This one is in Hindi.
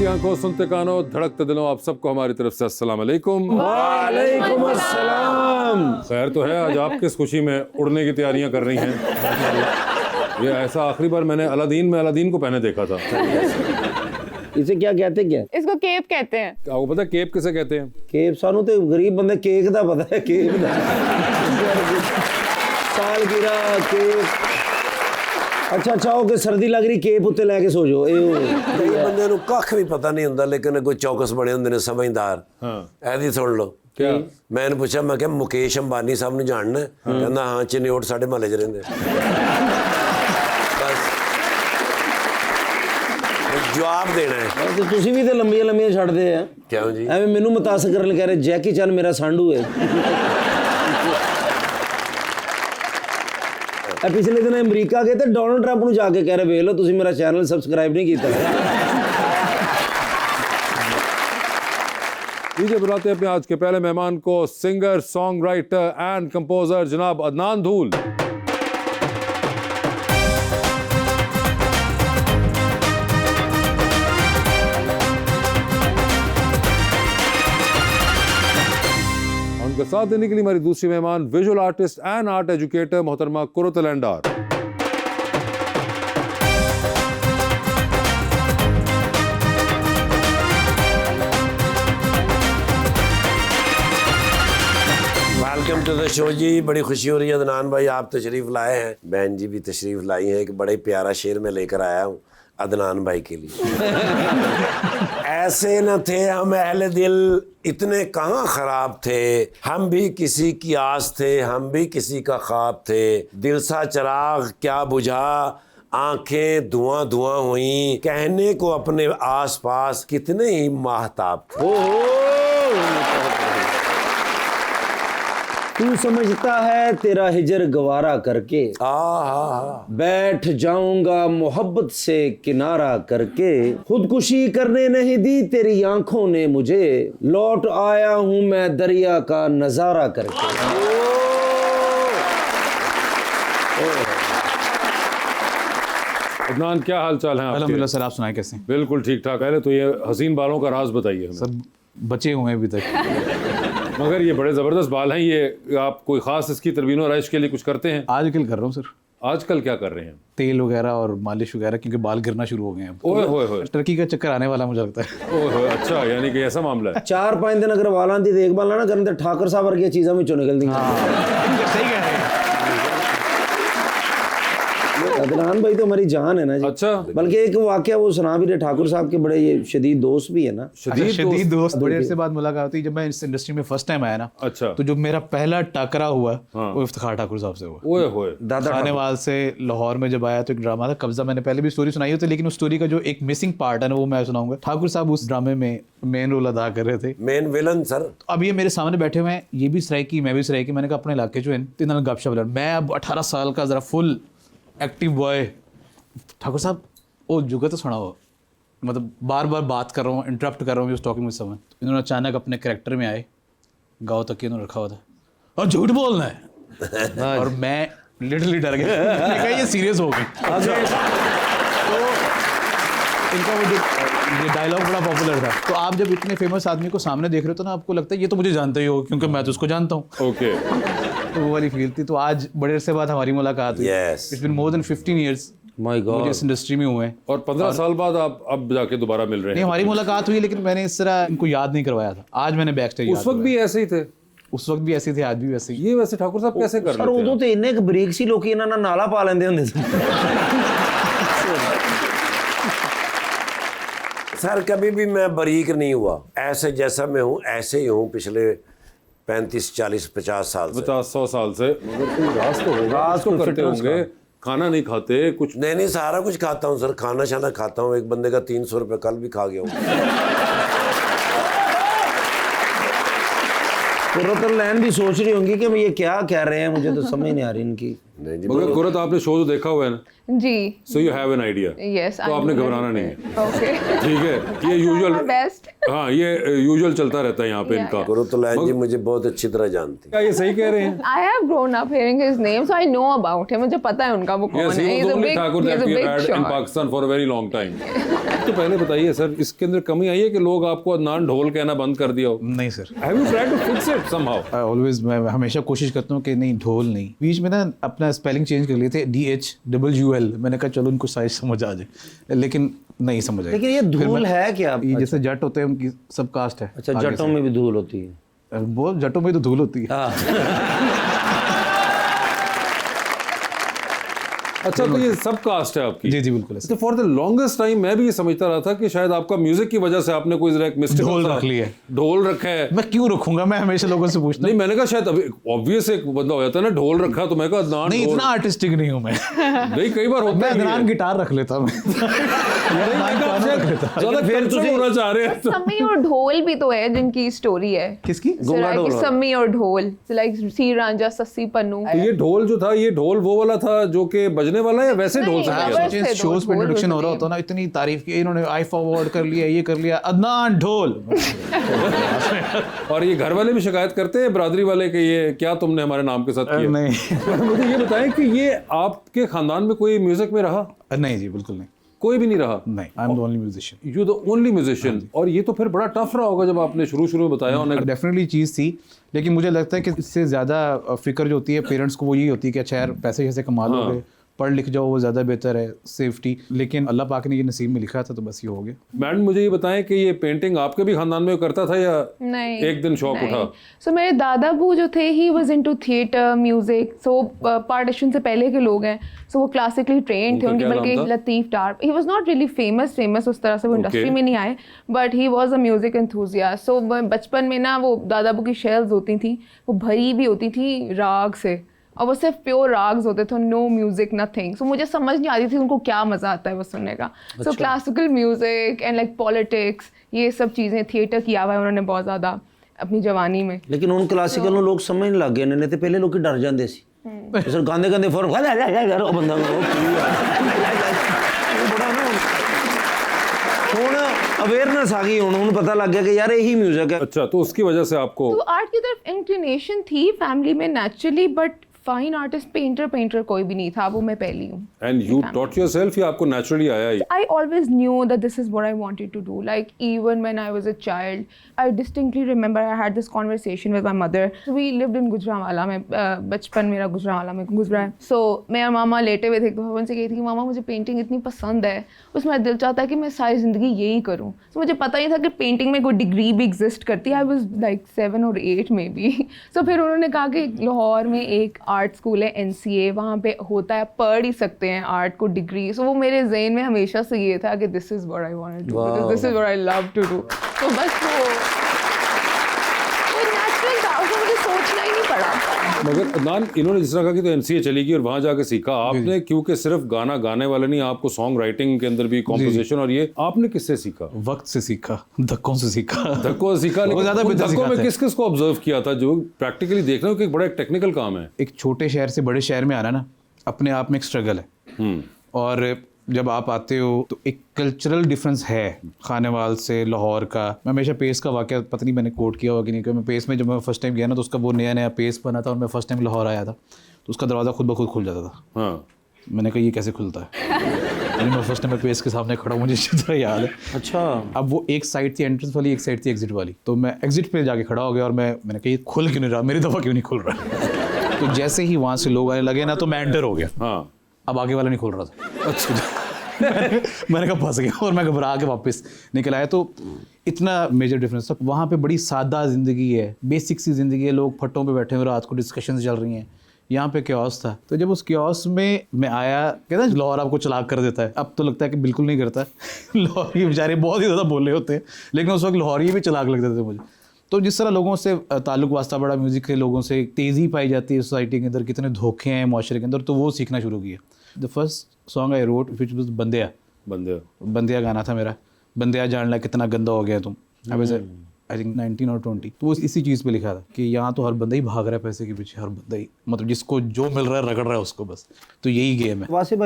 आंखों, सुनते कानों, धड़कते दिलों, आप सबको हमारी तरफ से अस्सलाम वालेकुम। वालेकुम अस्सलाम। खैर तो है, आज आप किस खुशी में उड़ने की तैयारियां कर रही हैं? ये ऐसा आखिरी बार मैंने अलादीन को पहने देखा था। इसे क्या कहते क्या? इसको केप कहते हैं। आपको पता है केप किसे कहते हैं? केप सानू तो गरीब बंदे केक दा पता है, केक दा सालगिरह केक। अच्छा ओके, सर्दी लग रही केप उत्ते लेके सो जाओ। ਕਈ ਬੰਦੇ ਨੂੰ ਕੱਖ ਵੀ ਪਤਾ ਨਹੀਂ ਹੁੰਦਾ ਲੇਕਿਨ ਕੋਈ ਚੌਕਸ ਬਣੇ ਹੁੰਦੇ ਨੇ ਸਮਝਦਾਰ। ਇਹਦੀ ਸੁਣ ਲਓ। क्या? ਮੈਂ ਇਹਨੂੰ ਪੁੱਛਿਆ, ਮੈਂ ਕਿਹਾ ਮੁਕੇਸ਼ ਅੰਬਾਨੀ ਸਾਹਿਬ ਨੂੰ ਜਾਣਨਾ? ਕਹਿੰਦਾ ਹਾਂ, ਚਿੰਨੋਟ ਸਾਡੇ ਮਹੱਲੇ 'ਚ ਰਹਿੰਦੇ। ਬਸ ਜਵਾਬ ਦੇਣਾ ਹੈ। ਤੇ ਤੁਸੀਂ ਵੀ ਤੇ ਲੰਮੀਆਂ ਛੱਡਦੇ ਆ। ਕਿਉਂ ਜੀ? ਐਵੇਂ ਮੈਨੂੰ ਮੁਤਾਸਰ ਕਰਨ ਕਹਿ ਰਹੇ ਜੈਕੀ ਚੈਨ ਮੇਰਾ ਸਾਂਢੂ ਹੈ। पिछले दिन अमरीका गए तो डोनाल्ड ट्रंप ਨੂੰ ਜਾ ਕੇ ਕਹਿ ਰਹੇ ਵੇਖ ਲਓ ਤੁਸੀਂ ਮੇਰਾ ਚੈਨਲ ਸਬਸਕ੍ਰਾइब नहीं ਕੀਤਾ। लीजिए बुलाते हैं अपने आज के पहले मेहमान को, singer, song writer and composer जनाब अदनान धूल। उनके साथ देने के लिए हमारी दूसरी मेहमान, visual artist and art educator मोहतरमा कुरत लैंडार। वेलकम टू द शो जी। बड़ी खुशी हो रही है अदनान भाई, आप तशरीफ़ लाए हैं, बहन जी भी तशरीफ़ लाई हैं। एक बड़े प्यारा शेर में लेकर आया हूँ अदनान भाई के लिए। ऐसे न थे हम अहले दिल, इतने कहाँ ख़राब थे, हम भी किसी की आस थे, हम भी किसी का ख्वाब थे। दिल सा चिराग क्या बुझा, आंखें धुआं धुआं हुई, कहने को अपने आस पास कितने ही माहताब थे। तू समझता है तेरा हिजर गवारा करके, बैठ जाऊंगा मोहब्बत से किनारा करके, खुदकुशी करने नहीं दी तेरी आंखों ने मुझे, लौट आया हूं मैं दरिया का नजारा करके। अदनान, क्या हाल चाल है आपके? अल्हम्दुलिल्लाह सर, आप सुनाएं कैसे हैं? बिल्कुल ठीक ठाक है। तो ये हसीन बालों का राज बताइए हमें। सब बचे हुए हैं अभी तक। मगर ये बड़े ज़बरदस्त बाल हैं। ये आप कोई ख़ास इसकी तरवीन और आयश के लिए कुछ करते हैं? आजकल कर रहा हूँ सर, आजकल क्या कर रहे हैं? तेल वगैरह और मालिश वगैरह, क्योंकि बाल गिरना शुरू हो गए हैं। ओए होए होए, टर्की का चक्कर आने वाला मुझे लगता है। ओए होए, अच्छा, यानी कि ऐसा मामला है। 4-5 दिन अगर वालों की देखभाल ना करें तो ठाकर साहब वर्गी चीज़ां विचों निकलदी। सही कह रहे हैं। अदनान भाई तो हमारी जान है ना जी। अच्छा, बल्कि एक वाकया वो सुना भी रहे, ठाकुर साहब के बड़े ये शदीद दोस्त भी है ना। शदीद दोस्त। बड़े अरसे बाद मुलाकात हुई जब मैं इस इंडस्ट्री में फर्स्ट टाइम आया ना। अच्छा, तो जो मेरा पहला टाकरा हुआ वो इफ्तिखार ठाकुर साहब से हुआ। ओए होए, दादा खानेवाल से लाहौर में जब आया तो एक ड्रामा था कब्जा, मैंने पहले भी स्टोरी सुनाई होती, लेकिन उस स्टोरी का जो एक मिसिंग पार्ट है ना वो मैं सुनाऊंगा। ठाकुर साहब उस ड्रामे में मेन रोल अदा कर रहे थे, मेन विलन सर। अब ये मेरे सामने बैठे हुए हैं, ये भी सराइकी, मैं भी सराइकी। मैंने कहा अपने इलाके जो है इन्होंने गपशप लड़, मैं अब 18 साल का जरा फुल एक्टिव बॉय। ठाकुर साहब ओ जुगा तो सुना हो, मतलब बार बार बात कर रहा हूँ, इंटरप्ट कर रहा हूँ, टॉकिंग विद समवन। इन्होंने अचानक अपने कैरेक्टर में आए, गाँव तक इन्होंने रखा हुआ था और झूठ बोलना है। और मैं लिटरली डर गया, मैंने कहा ये सीरियस हो गई। तो इनका वो जो डायलॉग बड़ा पॉपुलर था। तो आप जब इतने फेमस आदमी को सामने देख रहे हो तो ना आपको लगता है ये तो मुझे जानता ही हो, क्योंकि मैं तो उसको जानता हूँ। ओके, तो वो वाली फील थी। तो आज बड़े अरसे बाद हमारी मुलाकात हुई। It's been more than 15 years my god, मुझे इस इंडस्ट्री में हुए हैं। और 15 साल बाद आप अब जाके दोबारा मिल रहे नहीं, हैं? हमारी मुलाकात हुई लेकिन मैंने इस तरह इनको याद नहीं करवाया था। आज मैंने बैक स्टेज उस वक्त भी ऐसे ही थे? उस वक्त भी ऐसे थे, आज भी वैसे ही। ये वैसे ठाकुर साहब कैसे कर सर लेते उदों हैं? तो इन्ने क बरीक सी लोग इन्हां नाल नाला पा लेंदे हुंदे सी। सर कभी भी मैं बारीक नहीं हुआ, ऐसे जैसा मैं हूँ ऐसे ही हूँ पिछले 35, 40, 50 साल से। 50-100 साल से। मगर कोई राज तो होगा, राज तो करते होंगे। खाना नहीं खाते कुछ? नहीं, सारा कुछ खाता हूँ सर, खाना शाना खाता हूँ। एक बंदे का 300 रुपये कल भी खा गया हूँ। कुरत लैन भी सोच रही होंगी कि ये क्या कह रहे हैं, मुझे तो समझ नहीं आ रही इनकी। मगर कुरत, आपने शो तो देखा हुआ है ना? जी। So you have an idea. Yes, तो आपने घबराना नहीं है। ओके, ठीक है, ये यूजुअल बेस्ट। हाँ, ये यूजुअल चलता रहता है यहाँ पे इनका। कुरत लैन जी मुझे बहुत अच्छी तरह जानती। क्या ये सही कह रहे हैं? I have grown up hearing his name, so I know about him. मुझे पता है उनका वो कौन Yes, है। he was the only Thakur that we big had in shot. Pakistan for a very long time. तो पहले बताइए सर, इसके अंदर कमी आई है कि लोग आपको अदनान ढोल कहना बंद कर दिया हो? नहीं sir, have you tried to fix it somehow? Always मैं हमेशा कोशिश करता हूँ कि नहीं ढोल नहीं। बीच में ना अपना स्पेलिंग चेंज कर लिए थे, DHWL, मैंने कहा चलो उनको साइज समझ आ जाए, लेकिन नहीं समझ आया। लेकिन ये धूल है क्या? ये जैसे जट होते हैं उनकी सब कास्ट है। अच्छा, जटों में भी धूल होती है? वो जटों में तो धूल होती है। अच्छा, तो ये सब कास्ट है आपकी? जी जी बिल्कुल। तो फॉर द लॉन्गेस्ट टाइम मैं भी ये समझता रहा था कि शायद आपका म्यूजिक की वजह से आपने कोई जरा एक मिस्टेक ढोल रख लिया है। ढोल रखा है। मैं क्यों रखूंगा, मैं हमेशा लोगों से पूछता नहीं, मैंने कहा शायद अभी ऑब्वियस एक बंदा हो जाता है ना, ढोल रखा, तो मैं कहा अदनान नहीं ढोल। इतना आर्टिस्टिक नहीं हूँ मैं। नहीं, कई बार होता मैं है ये। अदनान गिटार रख लेता हूँ। ज्यादा कंसर्न होना चाह रहे हैं। सम्मी और ढोल भी तो है जिनकी स्टोरी है। किसकी? सम्मी और ढोल, लाइक सी रांझा सस्सी पन्नू। तो ये ढोल जो था, ये ढोल वो वाला था जो कि बजने वाला है या वैसे ढोल से नहीं, किया था? वैसे ढोल, शोज पे ढोल इंट्रोडक्शन was हो रहा the होता ना, इतनी तारीफ की इन्होंने, आईफा अवार्ड कर लिया, ये कर लिया, अदनान ढोल। और ये घर वाले भी शिकायत करते हैं ब्रादरी वाले कि ये क्या तुमने हमारे नाम के साथ किया? नहीं मुझे ये बताएं कि ये आपके खानदान में कोई म्यूजिक में रहा? नहीं जी बिल्कुल नहीं, कोई भी नहीं रहा? नहीं, I am the only musician. You the only musician. और ये तो फिर बड़ा टफ रहा होगा जब आपने शुरू में बताया उन्हें। डेफिनेटली चीज़ थी, लेकिन मुझे लगता है कि इससे ज़्यादा फिक्र जो होती है पेरेंट्स को वो यही होती है कि अच्छा यार पैसे कैसे कमा लोगे, पढ़ लिख जाओ, वो ज़्यादा बेहतर है, सेफ्टी। लेकिन अल्लाह पाक ने ये नसीब में लिखा था तो बस ये हो गया। मैडम मुझे ये बताएं कि ये पेंटिंग आपके भी खानदान में करता था या नहीं, एक दिन शौक उठा? सो मेरे दादाबू जो थे, he was into theatre music, so partition से पहले के लोग हैं, सो वो क्लासिकली ट्रेंड थे। उनका उनकी क्या बल्कि नाम था? Latif Dar, he was not really famous उस तरह से, वो इंडस्ट्री में नहीं आए, but he was a music enthusiast. So बचपन में ना वो दादाबू की शेल्स होती थी, वो भरी भी होती थी राग से, और वो सिर्फ प्योर राग्स होते थे, नो म्यूजिक नथिंग। सो मुझे समझ नहीं आती थी उनको क्या मज़ा आता है वो सुनने का। सो classical music and like politics, ये सब चीज़ें, थिएटर किया हुआ है उन्होंने बहुत ज़्यादा अपनी जवानी में। लेकिन उन क्लासिकल ਨੂੰ ਲੋਕ ਸਮਝ ਲੱਗ ਗਏ ਨੇ, ਤੇ ਪਹਿਲੇ ਲੋਕੀ ਡਰ ਜਾਂਦੇ ਸੀ। ਸਰ ਗਾਉਂਦੇ ਗਾਉਂਦੇ ਫੌਰਨ ਉਹ ਬੰਦਾ ਉਹ ਕੀ ਆ, ਉਹ ਬੜਾ ਨਾ ਹੁਣ ਅਵੇਅਰਨੈਸ ਆ ਗਈ, ਹੁਣ ਉਹਨੂੰ ਪਤਾ ਲੱਗ ਗਿਆ ਕਿ ਯਾਰ ਇਹੀ म्यूजिक है। अच्छा, तो उसकी वजह से आपको तो आर्ट की तरफ इंक्लिनेशन थी फैमिली में naturally, but fine artist painter कोई भी नहीं था, वो मैं पहली हूँ। एंड यू टॉट योरसेल्फ या आपको नेचुरली आया ये? I always knew that this is what I wanted to do. Like even when I was a child, I distinctly remember I had this conversation with my mother. So we lived in Gujranwala में, बचपन मेरा गुजरांवाला में गुजरा है। So मेरा मामा लेटे हुए थे, तो मैं उनसे कही थी कि मामा मुझे पेंटिंग इतनी पसंद है, उसमें दिल चाहता है कि मैं सारी ज़िंदगी यही करूँ। So मुझे पता नहीं था कि पेंटिंग में कोई डिग्री भी एग्जिस्ट करती है। I was like 7 or 8 में भी। So फिर उन्होंने कहा कि लाहौर में एक आर्ट स्कूल है NCA, वहाँ पे होता है, पढ़ ही सकते हैं आर्ट को डिग्री। सो वो मेरे ज़हन में हमेशा से ये था कि this is what I want to do, because this is what I love to do. तो बस वो नेचुरल था, उसमें मुझे सोचना ही नहीं पड़ा। मगर अदनान, इन्होंने जिस तरह कहा कि तो NCA चली गई और वहां जाके सीखा आपने, क्योंकि सिर्फ गाना गाने वाले नहीं, आपको सॉन्ग राइटिंग के अंदर भी कॉम्पोजिशन, और ये आपने किससे सीखा? वक्त से सीखा, धक्कों से सीखा। धक्कों से सीखा, लेकिन ज़्यादा उन बेहतर धक्कों में सिखाते हैं। किस किस को ऑब्जर्व किया था? जो प्रैक्टिकली देख रहे हो कि एक बड़ा एक टेक्निकल काम है। एक छोटे शहर से बड़े शहर में आना ना अपने आप में एक स्ट्रगल है, और जब आप आते हो तो एक कल्चरल डिफरेंस है खानेवाल से लाहौर का। मैं हमेशा पेस का वाक़या, पता नहीं मैंने कोट किया होगा कि नहीं, कि मैं पेस में जब मैं फर्स्ट टाइम गया ना, तो उसका वो नया पेस बना था और मैं फर्स्ट टाइम लाहौर आया था, तो उसका दरवाज़ा खुद ब खुद खुल जाता था। हाँ, मैंने कहा ये कैसे खुलता है? यानी मैं फर्स्ट टाइम पेस के सामने खड़ा हूँ, मुझे अच्छी तरह याद है। अच्छा, अब वो एक साइड थी एंट्रेंस वाली, एक साइड थी एग्जिट वाली, तो मैं एग्जिट पे जाके खड़ा हो गया और मैंने कहा ये खुल क्यों नहीं रहा, मेरी दफ़ा क्यों नहीं खुल रहा? तो जैसे ही वहाँ से लोग आने लगे ना, तो मैं एंटर हो गया। हाँ, अब आगे वाला नहीं खोल रहा था। अच्छा। मैंने कहा फंस गया, और मैं घबरा के वापस निकल आया। तो इतना मेजर डिफरेंस था। वहाँ पे बड़ी सादा ज़िंदगी है, बेसिक सी ज़िंदगी है, लोग फट्टों पे बैठे हुए रात को डिस्कशन चल रही हैं। यहाँ पे क्योस था, तो जब उस क्योस में मैं आया, कहता है लाहौर आपको चलाक कर देता है, अब तो लगता है कि बिल्कुल नहीं करता। लाहौरी बेचारे बहुत ही ज़्यादा बोले होते हैं, लेकिन उस वक्त लाहौरी भी चलाक लगते थे मुझे। तो जिस तरह लोगों से ताल्लुक वास्ता बड़ा, म्यूज़िक के लोगों से तेज़ी पाई जाती है सोसाइटी के अंदर, कितने धोखे हैं माशरे के अंदर, तो वो सीखना शुरू किया। The first song I wrote which was Bandiya गाना था मेरा। बंदिया जान ला कितना गंदा हो गया तुम, आई थिंक 19 और 20। तो वो इसी चीज़ पे लिखा था कि यहाँ तो हर बंदा ही भाग रहा है पैसे के पीछे, हर बंदा ही, मतलब जिसको जो मिल रहा है रगड़ रहा है उसको, बस। तो यही गेम है। वासिफ भाई